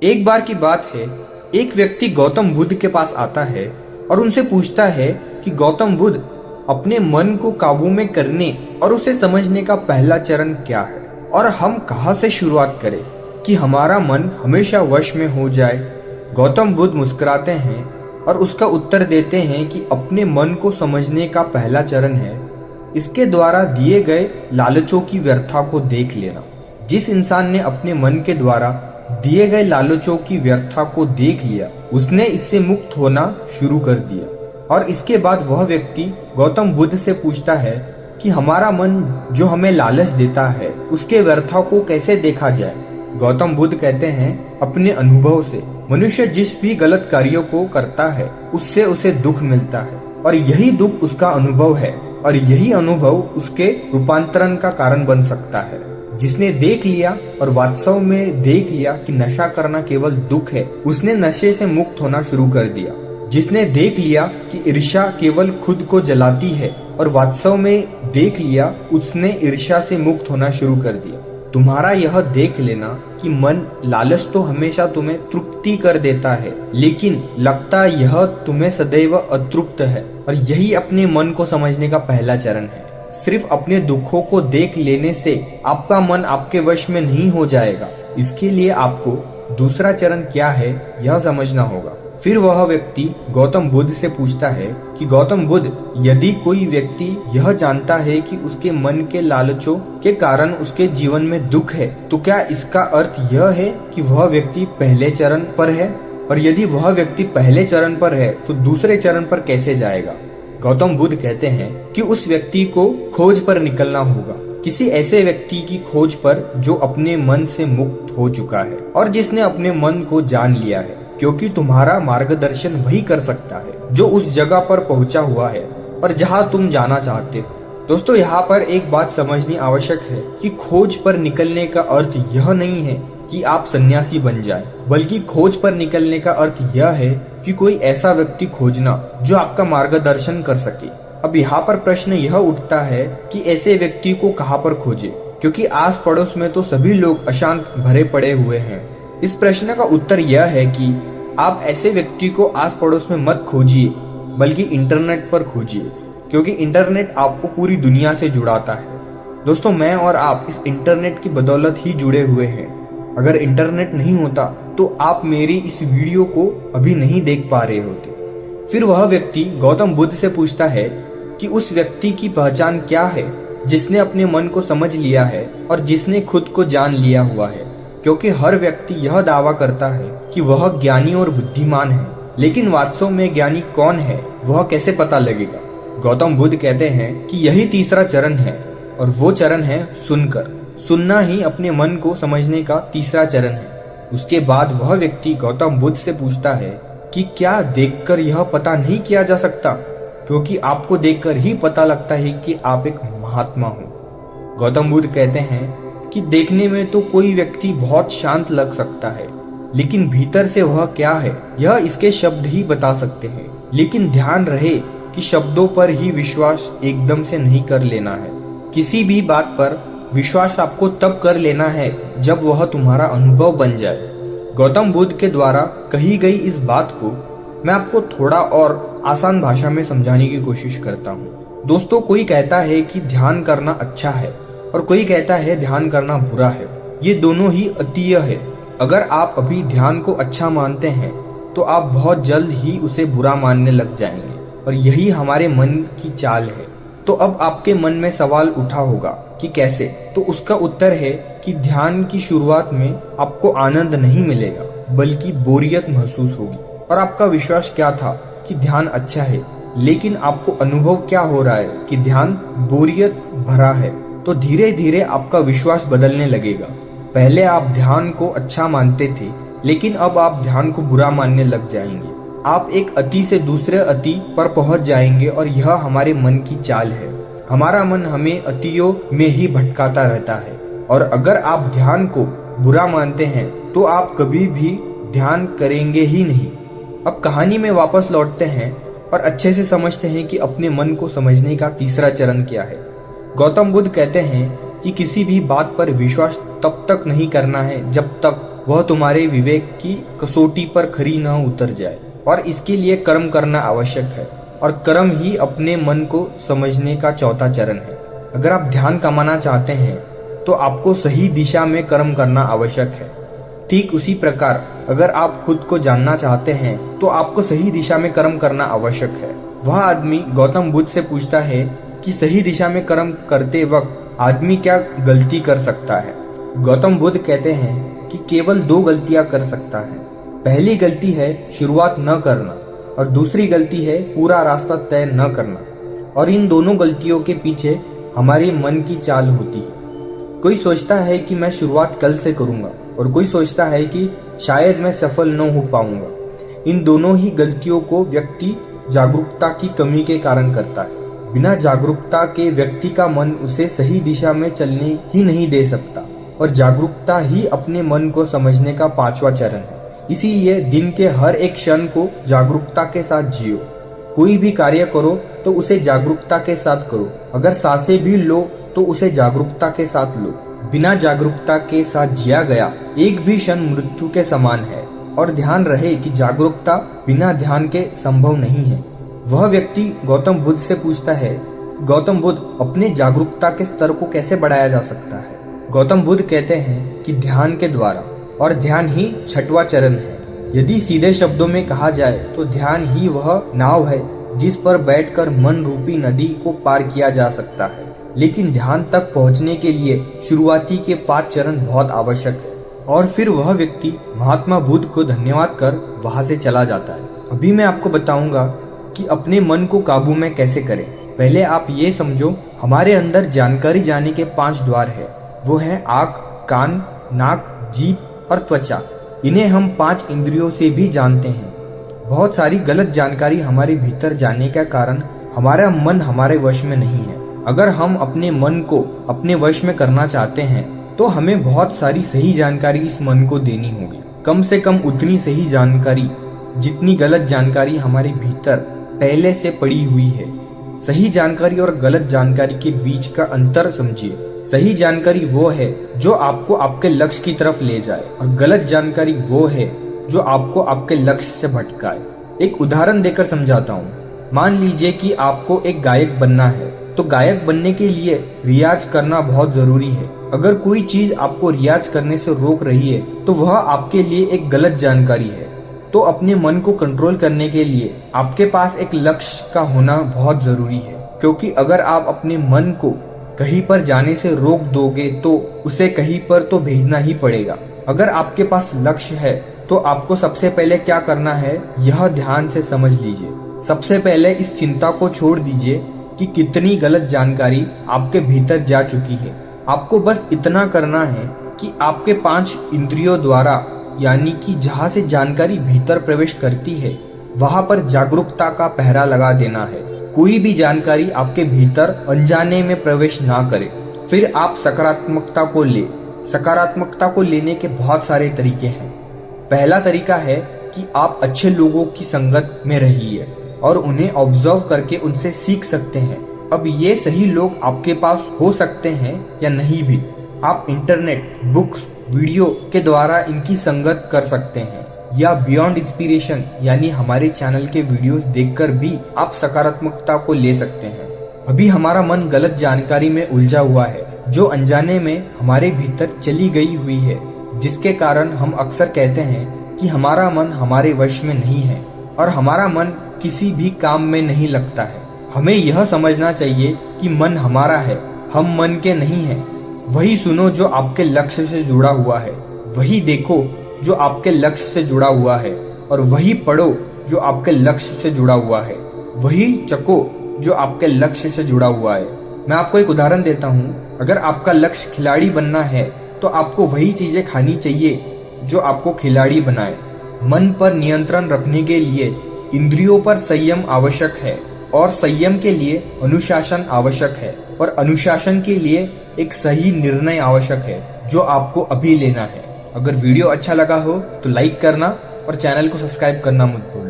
एक बार की बात है, एक व्यक्ति गौतम बुद्ध के पास आता है और उनसे पूछता है कि गौतम बुद्ध, अपने मन को काबू में करने और उसे समझने का पहला चरण क्या है और हम कहाँ से शुरुआत करें कि हमारा मन हमेशा वश में हो जाए। गौतम बुद्ध मुस्कुराते हैं और उसका उत्तर देते हैं कि अपने मन को समझने का पहला चरण है इसके द्वारा दिए गए लालचों की व्यर्थता को देख लेना। जिस इंसान ने अपने मन के द्वारा दिए गए लालचों की व्यर्थता को देख लिया, उसने इससे मुक्त होना शुरू कर दिया। और इसके बाद वह व्यक्ति गौतम बुद्ध से पूछता है कि हमारा मन जो हमें लालच देता है उसके व्यर्थता को कैसे देखा जाए। गौतम बुद्ध कहते हैं, अपने अनुभव से मनुष्य जिस भी गलत कार्यों को करता है उससे उसे दुख मिलता है और यही दुख उसका अनुभव है और यही अनुभव उसके रूपांतरण का कारण बन सकता है। जिसने देख लिया और वास्तव में देख लिया कि नशा करना केवल दुख है, उसने नशे से मुक्त होना शुरू कर दिया। जिसने देख लिया कि ईर्ष्या केवल खुद को जलाती है और वास्तव में देख लिया, उसने ईर्ष्या से मुक्त होना शुरू कर दिया। तुम्हारा यह देख लेना कि मन लालच तो हमेशा तुम्हें तृप्ति कर देता है, लेकिन लगता यह तुम्हें सदैव अतृप्त है और यही अपने मन को समझने का पहला चरण है। सिर्फ अपने दुखों को देख लेने से आपका मन आपके वश में नहीं हो जाएगा। इसके लिए आपको दूसरा चरण क्या है यह समझना होगा। फिर वह व्यक्ति गौतम बुद्ध से पूछता है कि गौतम बुद्ध, यदि कोई व्यक्ति यह जानता है कि उसके मन के लालचों के कारण उसके जीवन में दुख है, तो क्या इसका अर्थ यह है कि वह व्यक्ति पहले चरण पर है? और यदि वह व्यक्ति पहले चरण पर है तो दूसरे चरण पर कैसे जाएगा? गौतम बुद्ध कहते हैं कि उस व्यक्ति को खोज पर निकलना होगा, किसी ऐसे व्यक्ति की खोज पर जो अपने मन से मुक्त हो चुका है और जिसने अपने मन को जान लिया है, क्योंकि तुम्हारा मार्गदर्शन वही कर सकता है जो उस जगह पर पहुंचा हुआ है और जहां तुम जाना चाहते हो। दोस्तों, यहाँ पर एक बात समझनी आवश्यक है कि खोज पर निकलने का अर्थ यह नहीं है कि आप सन्यासी बन जाएं, बल्कि खोज पर निकलने का अर्थ यह है कि कोई ऐसा व्यक्ति खोजना जो आपका मार्गदर्शन कर सके। अब यहाँ पर प्रश्न यह उठता है कि ऐसे व्यक्ति को कहाँ पर खोजे, क्योंकि आस पड़ोस में तो सभी लोग अशांत भरे पड़े हुए हैं। इस प्रश्न का उत्तर यह है कि आप ऐसे व्यक्ति को आस पड़ोस में मत खोजिए, बल्कि इंटरनेट पर खोजिए, क्योंकि इंटरनेट आपको पूरी दुनिया से जुड़ाता है। दोस्तों, मैं और आप इस इंटरनेट की बदौलत ही जुड़े हुए हैं। अगर इंटरनेट नहीं होता तो आप मेरी इस वीडियो को अभी नहीं देख पा रहे होते। फिर वह व्यक्ति गौतम बुद्ध से पूछता है कि उस व्यक्ति की पहचान क्या है जिसने अपने मन को समझ लिया है और जिसने खुद को जान लिया हुआ है, क्योंकि हर व्यक्ति यह दावा करता है कि वह ज्ञानी और बुद्धिमान है, लेकिन वास्तव में ज्ञानी कौन है वह कैसे पता लगेगा? गौतम बुद्ध कहते हैं कि यही तीसरा चरण है और वो चरण है सुनकर। सुनना ही अपने मन को समझने का तीसरा चरण है। उसके बाद वह व्यक्ति गौतम बुद्ध से पूछता है कि क्या देखकर यह पता नहीं किया जा सकता, क्योंकि आपको देखकर ही पता लगता है कि आप एक महात्मा हो। गौतम बुद्ध कहते हैं कि देखने में तो कोई व्यक्ति बहुत शांत लग सकता है, लेकिन भीतर से वह क्या है यह इसके शब्द ही बता सकते हैं। लेकिन ध्यान रहे कि शब्दों पर ही विश्वास एकदम से नहीं कर लेना है। किसी भी बात पर विश्वास आपको तब कर लेना है जब वह तुम्हारा अनुभव बन जाए। गौतम बुद्ध के द्वारा कही गई इस बात को मैं आपको थोड़ा और आसान भाषा में समझाने की कोशिश करता हूँ। दोस्तों, कोई कहता है कि ध्यान करना अच्छा है और कोई कहता है ध्यान करना बुरा है। ये दोनों ही अतीय है। अगर आप अभी ध्यान को अच्छा मानते हैं तो आप बहुत जल्द ही उसे बुरा मानने लग जाएंगे, और यही हमारे मन की चाल है। तो अब आपके मन में सवाल उठा होगा कि कैसे? तो उसका उत्तर है कि ध्यान की शुरुआत में आपको आनंद नहीं मिलेगा, बल्कि बोरियत महसूस होगी। और आपका विश्वास क्या था कि ध्यान अच्छा है, लेकिन आपको अनुभव क्या हो रहा है कि ध्यान बोरियत भरा है। तो धीरे धीरे आपका विश्वास बदलने लगेगा। पहले आप ध्यान को अच्छा मानते थे, लेकिन अब आप ध्यान को बुरा मानने लग जाएंगे। आप एक अति से दूसरे अति पर पहुंच जाएंगे, और यह हमारे मन की चाल है। हमारा मन हमें अतियों में ही भटकाता रहता है, और अगर आप ध्यान को बुरा मानते हैं तो आप कभी भी ध्यान करेंगे ही नहीं। अब कहानी में वापस लौटते हैं और अच्छे से समझते हैं कि अपने मन को समझने का तीसरा चरण क्या है। गौतम बुद्ध कहते हैं कि किसी भी बात पर विश्वास तब तक नहीं करना है जब तक वह तुम्हारे विवेक की कसौटी पर खरी न उतर जाए, और इसके लिए कर्म करना आवश्यक है, और कर्म ही अपने मन को समझने का चौथा चरण है। अगर आप ध्यान कमाना चाहते हैं तो आपको सही दिशा में कर्म करना आवश्यक है। ठीक उसी प्रकार अगर आप खुद को जानना चाहते हैं तो आपको सही दिशा में कर्म करना आवश्यक है। वह आदमी गौतम बुद्ध से पूछता है कि सही दिशा में कर्म करते वक्त आदमी क्या गलती कर सकता है। गौतम बुद्ध कहते हैं कि केवल 2 गलतियां कर सकता है। पहली गलती है शुरुआत न करना, और दूसरी गलती है पूरा रास्ता तय न करना। और इन दोनों गलतियों के पीछे हमारे मन की चाल होती है। कोई सोचता है कि मैं शुरुआत कल से करूंगा, और कोई सोचता है कि शायद मैं सफल न हो पाऊंगा। इन दोनों ही गलतियों को व्यक्ति जागरूकता की कमी के कारण करता है। बिना जागरूकता के व्यक्ति का मन उसे सही दिशा में चलने ही नहीं दे सकता, और जागरूकता ही अपने मन को समझने का 5वां चरण है। इसीलिए दिन के हर एक क्षण को जागरूकता के साथ जियो। कोई भी कार्य करो तो उसे जागरूकता के साथ करो। अगर सांसें भी लो तो उसे जागरूकता के साथ लो। बिना जागरूकता के साथ जिया गया एक भी क्षण मृत्यु के समान है। और ध्यान रहे कि जागरूकता बिना ध्यान के संभव नहीं है। वह व्यक्ति गौतम बुद्ध से पूछता है, गौतम बुद्ध, अपने जागरूकता के स्तर को कैसे बढ़ाया जा सकता है। गौतम बुद्ध कहते हैं कि ध्यान के द्वारा, और ध्यान ही 6वां चरण है। यदि सीधे शब्दों में कहा जाए तो ध्यान ही वह नाव है जिस पर बैठकर मन रूपी नदी को पार किया जा सकता है। लेकिन ध्यान तक पहुंचने के लिए शुरुआती के 5 चरण बहुत आवश्यक है। और फिर वह व्यक्ति महात्मा बुद्ध को धन्यवाद कर वहां से चला जाता है। अभी मैं आपको बताऊंगा कि अपने मन को काबू में कैसे करें। पहले आप ये समझो, हमारे अंदर जानकारी जाने के 5 द्वार है। वो है आँख, कान, नाक, जीभ और त्वचा। इन्हें हम 5 इंद्रियों से भी जानते हैं। बहुत सारी गलत जानकारी हमारे भीतर जाने के कारण हमारा मन हमारे वश में नहीं है। अगर हम अपने मन को अपने वश में करना चाहते हैं तो हमें बहुत सारी सही जानकारी इस मन को देनी होगी। कम से कम उतनी सही जानकारी जितनी गलत जानकारी हमारे भीतर पहले से पड़ी हुई है। सही जानकारी और गलत जानकारी के बीच का अंतर समझिए। सही जानकारी वो है जो आपको आपके लक्ष्य की तरफ ले जाए, और गलत जानकारी वो है जो आपको आपके लक्ष्य से भटकाए। एक उदाहरण देकर समझाता हूँ। मान लीजिए कि आपको एक गायक बनना है, तो गायक बनने के लिए रियाज करना बहुत जरूरी है। अगर कोई चीज आपको रियाज करने से रोक रही है तो वह आपके लिए एक गलत जानकारी है। तो अपने मन को कंट्रोल करने के लिए आपके पास एक लक्ष्य का होना बहुत जरूरी है, क्योंकि अगर आप अपने मन को कहीं पर जाने से रोक दोगे तो उसे कहीं पर तो भेजना ही पड़ेगा। अगर आपके पास लक्ष्य है तो आपको सबसे पहले क्या करना है, यह ध्यान से समझ लीजिए। सबसे पहले इस चिंता को छोड़ दीजिए कि कितनी गलत जानकारी आपके भीतर जा चुकी है। आपको बस इतना करना है कि आपके 5 इंद्रियों द्वारा, यानी कि जहाँ से जानकारी भीतर प्रवेश करती है वहां पर जागरूकता का पहरा लगा देना है। कोई भी जानकारी आपके भीतर अनजाने में प्रवेश ना करे। फिर आप सकारात्मकता को ले। सकारात्मकता को लेने के बहुत सारे तरीके हैं। पहला तरीका है कि आप अच्छे लोगों की संगत में रहिए और उन्हें ऑब्जर्व करके उनसे सीख सकते हैं। अब ये सही लोग आपके पास हो सकते हैं या नहीं भी। आप इंटरनेट, बुक्स, वीडियो के द्वारा इनकी संगत कर सकते हैं, या बियॉन्ड इंस्पिरेशन यानी हमारे चैनल के वीडियोस देखकर भी आप सकारात्मकता को ले सकते हैं। अभी हमारा मन गलत जानकारी में उलझा हुआ है जो अनजाने में हमारे भीतर चली गई हुई है, जिसके कारण हम अक्सर कहते हैं कि हमारा मन हमारे वश में नहीं है और हमारा मन किसी भी काम में नहीं लगता है। हमें यह समझना चाहिए कि मन हमारा है, हम मन के नहीं हैं। वही सुनो जो आपके लक्ष्य से जुड़ा हुआ है, वही देखो जो आपके लक्ष्य से जुड़ा हुआ है, और वही पढ़ो जो आपके लक्ष्य से जुड़ा हुआ है, वही चखो जो आपके लक्ष्य से जुड़ा हुआ है। मैं आपको एक उदाहरण देता हूँ। अगर आपका लक्ष्य खिलाड़ी बनना है तो आपको वही चीजें खानी चाहिए जो आपको खिलाड़ी बनाए। मन पर नियंत्रण रखने के लिए इंद्रियों पर संयम आवश्यक है, और संयम के लिए अनुशासन आवश्यक है, और अनुशासन के लिए एक सही निर्णय आवश्यक है जो आपको अभी लेना है। अगर वीडियो अच्छा लगा हो तो लाइक करना और चैनल को सब्सक्राइब करना मत भूलना।